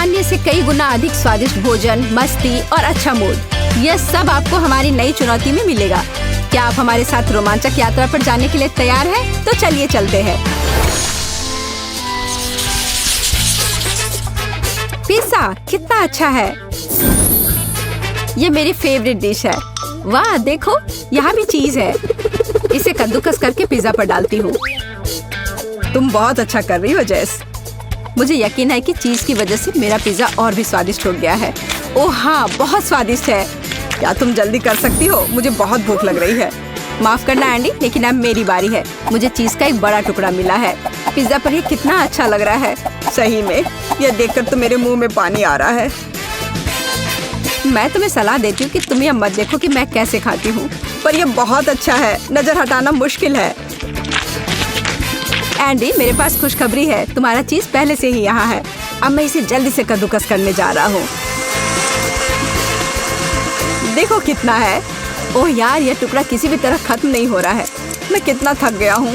सामान्य से कई गुना अधिक स्वादिष्ट भोजन, मस्ती और अच्छा मूड, यह सब आपको हमारी नई चुनौती में मिलेगा। क्या आप हमारे साथ रोमांचक यात्रा पर जाने के लिए तैयार हैं? तो चलिए चलते हैं। पिज़्ज़ा कितना अच्छा है। ये मेरी फेवरेट डिश है। वाह देखो, यहाँ भी चीज है। इसे कद्दूकस करके पिज़्ज़ा पर डालती हूँ। तुम बहुत अच्छा कर रही हो जेस। मुझे यकीन है कि चीज की वजह से मेरा पिज़्ज़ा और भी स्वादिष्ट हो गया है। ओह हाँ, बहुत स्वादिष्ट है। क्या तुम जल्दी कर सकती हो? मुझे बहुत भूख लग रही है। माफ करना एंडी, लेकिन अब मेरी बारी है। मुझे चीज का एक बड़ा टुकड़ा मिला है। पिज़्ज़ा पर ये कितना अच्छा लग रहा है। सही में, यह देखकर तो मेरे मुंह में पानी आ रहा है। मैं तुम्हें सलाह देती हूँ कि तुम यह मत देखो कि मैं कैसे खाती हूँ, पर यह बहुत अच्छा है। नजर हटाना मुश्किल है। एंडी, मेरे पास खुशखबरी है। तुम्हारा चीज पहले से ही यहाँ है। अब मैं इसे जल्दी से कद्दूकस करने जा रहा हूँ। देखो कितना है। ओह यार, यह टुकड़ा किसी भी तरह खत्म नहीं हो रहा है। मैं कितना थक गया हूँ।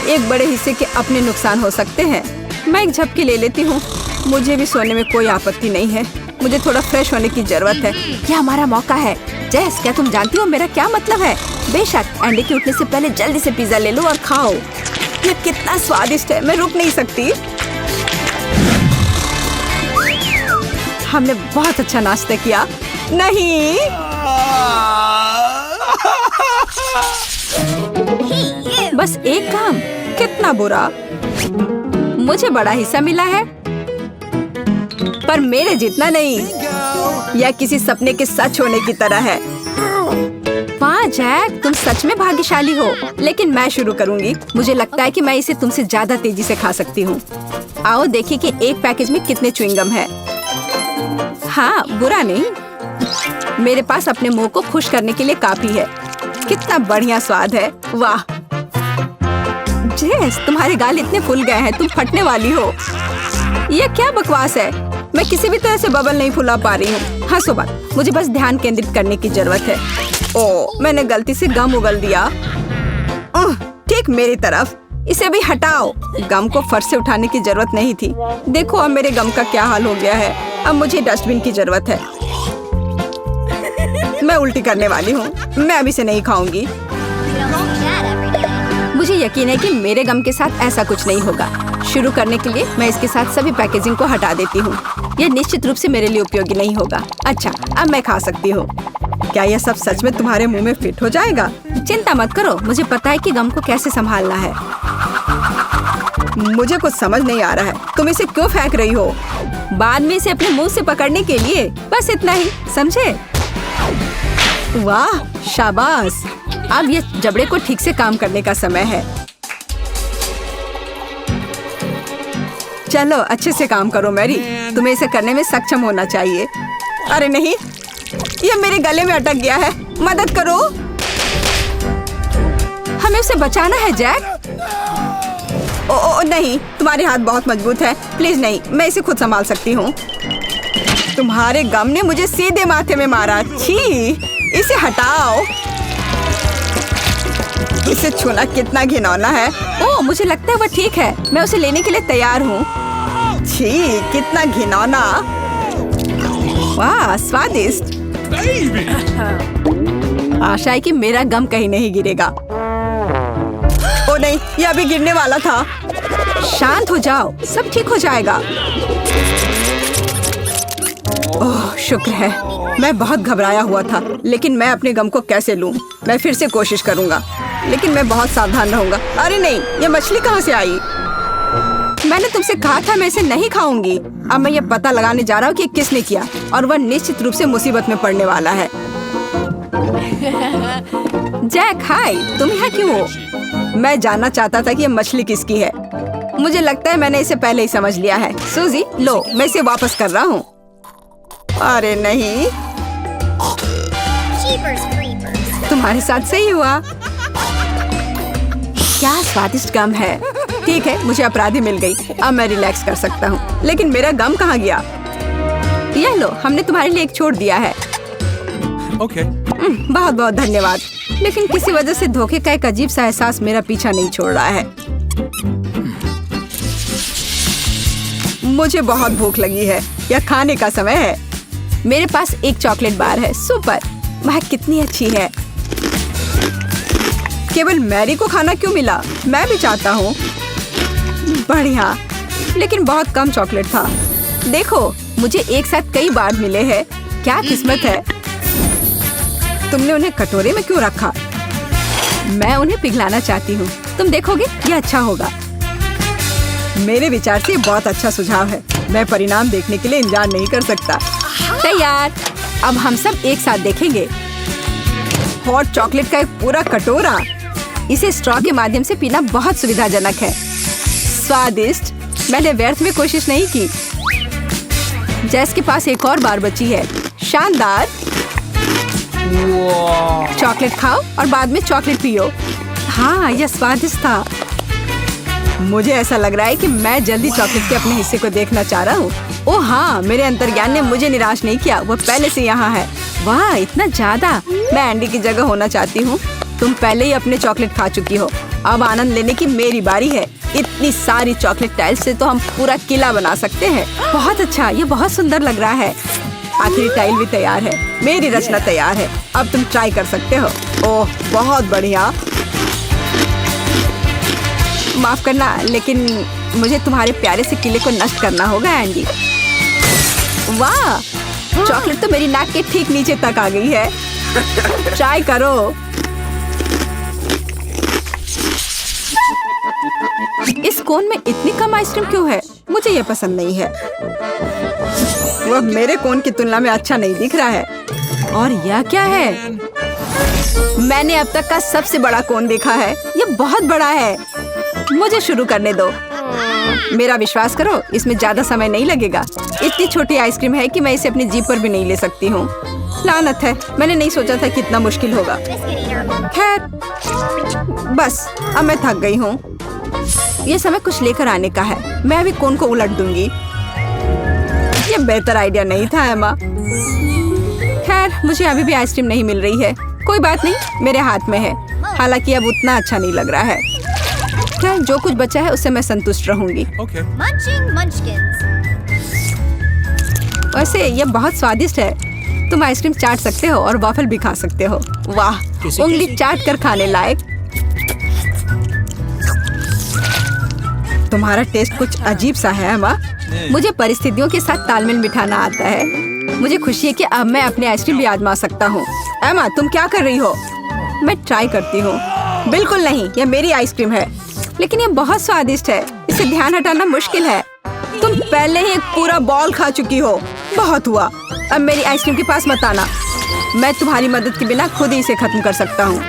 एक बड़े हिस्से के अपने नुकसान हो सकते हैं। मैं एक झपकी ले लेती हूँ। मुझे भी सोने में कोई आपत्ति नहीं है। मुझे थोड़ा फ्रेश होने की जरूरत है। यह हमारा मौका है। जेस, क्या तुम जानती हो मेरा क्या मतलब है? बेशक, एंडी के उठने से पहले जल्दी से पिज़्ज़ा ले लो और खाओ। यह कितना स्वादिष्ट है, मैं रुक नहीं सकती। हमने बहुत अच्छा नाश्ता किया। नहीं, बस एक काम। कितना बुरा। मुझे बड़ा हिस्सा मिला है, पर मेरे जितना नहीं। यह किसी सपने के सच होने की तरह है। वाह जैक, तुम सच में भाग्यशाली हो। लेकिन मैं शुरू करूंगी। मुझे लगता है कि मैं इसे तुमसे ज्यादा तेजी से खा सकती हूँ। आओ देखिए कि एक पैकेज में कितने च्युइंगम है। हाँ, बुरा नहीं। मेरे पास अपने मुंह को खुश करने के लिए काफी है। कितना बढ़िया स्वाद है। वाह जेस, तुम्हारे गाल इतने फूल गए हैं, तुम फटने वाली हो। यह क्या बकवास है? मैं किसी भी तरह से बबल नहीं फुला पा रही हूँ। हंसो मत, मुझे बस ध्यान केंद्रित करने की जरूरत है। ओह, मैंने गलती से गम उगल दिया। ठीक मेरी तरफ। इसे भी हटाओ। गम को फर्श से उठाने की जरूरत नहीं थी। देखो अब मेरे गम का क्या हाल हो गया है। अब मुझे डस्टबिन की जरूरत है। मैं उल्टी करने वाली हूँ। मैं अभी से नहीं खाऊंगी। मुझे यकीन है कि मेरे गम के साथ ऐसा कुछ नहीं होगा। शुरू करने के लिए मैं इसके साथ सभी पैकेजिंग को हटा देती हूँ। यह निश्चित रूप से मेरे लिए उपयोगी नहीं होगा। अच्छा, अब मैं खा सकती हूँ। क्या यह सब सच में तुम्हारे मुंह में फिट हो जाएगा? चिंता मत करो, मुझे पता है कि गम को कैसे संभालना है। मुझे कुछ समझ नहीं आ रहा है। तुम इसे क्यों फेंक रही हो? बाद में इसे अपने मुंह से पकड़ने के लिए। बस इतना ही, समझे? वाह शाबाश। अब ये जबड़े को ठीक से काम करने का समय है। चलो अच्छे से काम करो मैरी। तुम्हें इसे करने में सक्षम होना चाहिए। अरे नहीं, ये मेरे गले में अटक गया है। मदद करो। हमें उसे बचाना है जैक। ओ नहीं, तुम्हारे हाथ बहुत मजबूत है। प्लीज नहीं, मैं इसे खुद संभाल सकती हूँ। तुम्हारे गम ने मुझे सीधे माथे में मारा। छी, इसे हटाओ। इसे छूना कितना घिनौना है। ओह, मुझे लगता है वो ठीक है। मैं उसे लेने के लिए तैयार हूँ। छी, कितना घिनौना। वाह स्वादिष्ट। आशा है कि मेरा गम कहीं नहीं गिरेगा। ओ नहीं, यह अभी गिरने वाला था। शांत हो जाओ, सब ठीक हो जाएगा। ओह शुक्र है। मैं बहुत घबराया हुआ था, लेकिन मैं अपने गम को कैसे लूं? मैं फिर से कोशिश करूंगा, लेकिन मैं बहुत सावधान रहूंगा। अरे नहीं, ये मछली कहाँ से आई? मैंने तुमसे कहा था मैं इसे नहीं खाऊंगी। अब मैं ये पता लगाने जा रहा हूँ कि किसने किया, और वह निश्चित रूप से मुसीबत में पड़ने वाला है। जैक हाय, तुम यहाँ क्यों हो? मैं जानना चाहता था कि ये मछली किसकी है। मुझे लगता है मैंने इसे पहले ही समझ लिया है। सूजी लो, मैं इसे वापस कर रहा हूँ। अरे नहीं, तुम्हारे साथ सही हुआ। क्या स्वादिष्ट गम है। ठीक है, मुझे अपराधी मिल गई। अब मैं रिलैक्स कर सकता हूँ। लेकिन मेरा गम कहाँ गया? यह लो, हमने तुम्हारे लिए एक छोड़ दिया है। Okay. बहुत बहुत धन्यवाद। लेकिन किसी वजह से धोखे का एक अजीब सा एहसास मेरा पीछा नहीं छोड़ रहा है। मुझे बहुत भूख लगी है। यह खाने का समय है। मेरे पास एक चॉकलेट बार है। सुपर, वह कितनी अच्छी है। केवल मैरी को खाना क्यों मिला? मैं भी चाहता हूँ। बढ़िया, लेकिन बहुत कम चॉकलेट था। देखो, मुझे एक साथ कई बार मिले हैं। क्या किस्मत है। तुमने उन्हें कटोरे में क्यों रखा? मैं उन्हें पिघलाना चाहती हूँ। तुम देखोगे, यह अच्छा होगा। मेरे विचार से बहुत अच्छा सुझाव है। मैं परिणाम देखने के लिए इंतजार नहीं कर सकता। तैयार। अब हम सब एक साथ देखेंगे। हॉट चॉकलेट का एक पूरा कटोरा। इसे स्ट्रॉ के माध्यम से पीना बहुत सुविधाजनक है। स्वादिष्ट। मैंने व्यर्थ में कोशिश नहीं की। जैस के पास एक और बार बची है। शानदार। चॉकलेट खाओ और बाद में चॉकलेट पियो। हाँ, यह स्वादिष्ट था। मुझे ऐसा लग रहा है कि मैं जल्दी चॉकलेट के अपने हिस्से को देखना चाह रहा हूँ। ओह हाँ, मेरे अंतर्ज्ञान ने मुझे निराश नहीं किया। वो पहले से यहाँ है। वाह, इतना ज्यादा। मैं एंडी की जगह होना चाहती हूँ। तुम पहले ही अपने चॉकलेट खा चुकी हो। अब आनंद लेने की मेरी बारी है। इतनी सारी चॉकलेट टाइल्स से तो हम पूरा किला बना सकते हैं। बहुत अच्छा, ये बहुत सुंदर लग रहा है। आखिरी टाइल भी तैयार है। मेरी रचना तैयार है। अब तुम ट्राई कर सकते हो। ओह, बहुत बढ़िया। माफ करना, लेकिन मुझे तुम्हारे प्यारे से किले को नष्ट करना होगा एंडी। वाह, चॉकलेट तो मेरी नाक के ठीक नीचे तक आ गई है। ट्राई करो। इस कोन में इतनी कम आइसक्रीम क्यों है? मुझे ये पसंद नहीं है। वह मेरे कोन की तुलना में अच्छा नहीं दिख रहा है। और यह क्या है? मैंने अब तक का सबसे बड़ा कोन देखा है। ये बहुत बड़ा है। मुझे शुरू करने दो। मेरा विश्वास करो, इसमें ज्यादा समय नहीं लगेगा। इतनी छोटी आइसक्रीम है कि मैं इसे अपनी जीभ पर भी नहीं ले सकती हूँ। लानत है, मैंने नहीं सोचा था कि इतना मुश्किल होगा। खैर, बस अब मैं थक गई हूँ। ये समय कुछ लेकर आने का है। मैं अभी कोन को उलट दूंगी। ये बेहतर आइडिया नहीं था एमा। खैर, मुझे अभी भी आइसक्रीम नहीं मिल रही है। कोई बात नहीं, मेरे हाथ में है। हालांकि अब उतना अच्छा नहीं लग रहा है। खैर, जो कुछ बचा है उससे मैं संतुष्ट रहूंगी। वैसे ये बहुत स्वादिष्ट है। तुम आइसक्रीम चाट सकते हो और वॉफल भी खा सकते हो। वाह, उंगली चाट कर खाने लायक। तुम्हारा टेस्ट कुछ अजीब सा है एमा। मुझे परिस्थितियों के साथ तालमेल बिठाना आता है। मुझे खुशी है कि अब मैं अपनी आइसक्रीम भी आजमा सकता हूँ। एमा, तुम क्या कर रही हो? मैं ट्राई करती हूँ। बिल्कुल नहीं, यह मेरी आइसक्रीम है। लेकिन ये बहुत स्वादिष्ट है। इसे ध्यान हटाना मुश्किल है। तुम पहले ही एक पूरा बॉल खा चुकी हो। बहुत हुआ। अब मेरी आइसक्रीम के पास मत आना। मैं तुम्हारी मदद के बिना खुद ही इसे खत्म कर सकता हूँ।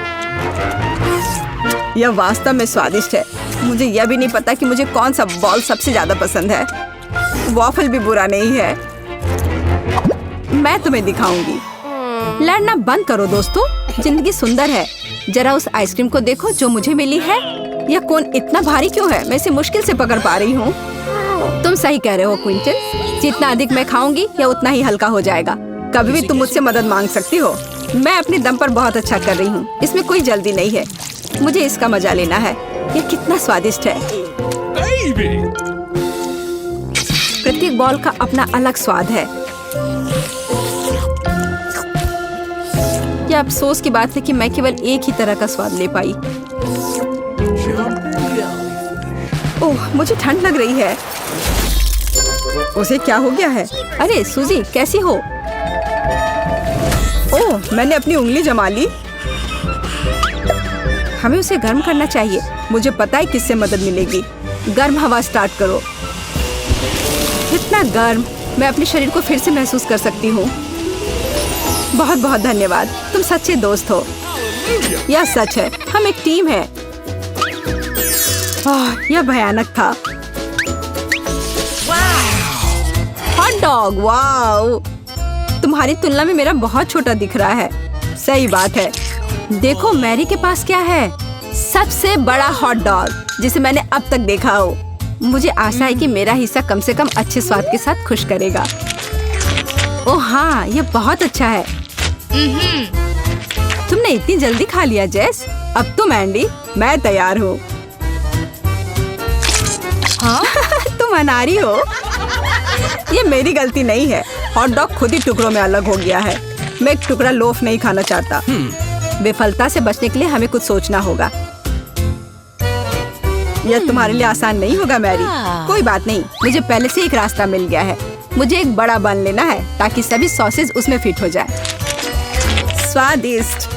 यह वास्तव में स्वादिष्ट है। मुझे यह भी नहीं पता कि मुझे कौन सा बॉल सबसे ज्यादा पसंद है। वॉफल भी बुरा नहीं है। मैं तुम्हें दिखाऊंगी। लड़ना बंद करो दोस्तों। जिंदगी सुंदर है। जरा उस आइसक्रीम को देखो जो मुझे मिली है। यह कोन इतना भारी क्यों है? मैं इसे मुश्किल से पकड़ पा रही हूँ। तुम सही कह रहे हो क्विंटन। जितना अधिक मैं खाऊंगी यह उतना ही हल्का हो जाएगा। कभी भी तुम मुझसे मदद मांग सकती हो। मैं अपने दम पर बहुत अच्छा कर रही हूँ। इसमें कोई जल्दी नहीं है। मुझे इसका मजा लेना है। यह कितना स्वादिष्ट है। प्रत्येक बॉल का अपना अलग स्वाद है। यह अफसोस की बात है कि मैं केवल एक ही तरह का स्वाद ले पाई। ओह, मुझे ठंड लग रही है। उसे क्या हो गया है? अरे सूजी, कैसी हो? ओह, मैंने अपनी उंगली जमा ली। हमें उसे गर्म करना चाहिए। मुझे पता है किससे मदद मिलेगी। गर्म हवा स्टार्ट करो। इतना गर्म, मैं अपने शरीर को फिर से महसूस कर सकती हूँ। बहुत बहुत धन्यवाद। तुम सच्चे दोस्त हो। यह सच है, हम एक टीम है। यह भयानक था। Hot dog, wow. तुम्हारी तुलना में मेरा बहुत छोटा दिख रहा है। सही बात है। देखो मैरी के पास क्या है। सबसे बड़ा हॉट डॉग जिसे मैंने अब तक देखा हो। मुझे आशा है कि मेरा हिस्सा कम से कम अच्छे स्वाद के साथ खुश करेगा। ओह हाँ, यह बहुत अच्छा है। तुमने इतनी जल्दी खा लिया जेस। अब तुम एंडी, मैं तैयार हूँ। हाँ? तुम अनारी हो। ये मेरी गलती नहीं है, हॉट डॉग खुद ही टुकड़ों में अलग हो गया है। मैं एक टुकड़ा लोफ नहीं खाना चाहता। विफलता से बचने के लिए हमें कुछ सोचना होगा। यह तुम्हारे लिए आसान नहीं होगा मैरी। कोई बात नहीं, मुझे पहले से एक रास्ता मिल गया है। मुझे एक बड़ा बन लेना है ताकि सभी सॉसेज उसमें फिट हो जाए। स्वादिष्ट।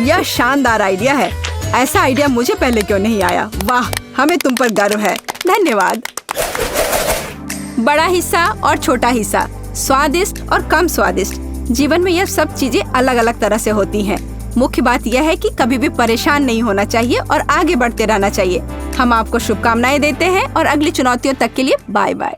यह शानदार आइडिया है। ऐसा आइडिया मुझे पहले क्यों नहीं आया? वाह, हमें तुम पर गर्व है। धन्यवाद। बड़ा हिस्सा और छोटा हिस्सा, स्वादिष्ट और कम स्वादिष्ट। जीवन में यह सब चीजें अलग अलग तरह से होती हैं। मुख्य बात यह है कि कभी भी परेशान नहीं होना चाहिए और आगे बढ़ते रहना चाहिए। हम आपको शुभकामनाएं देते हैं और अगली चुनौतियों तक के लिए बाय बाय।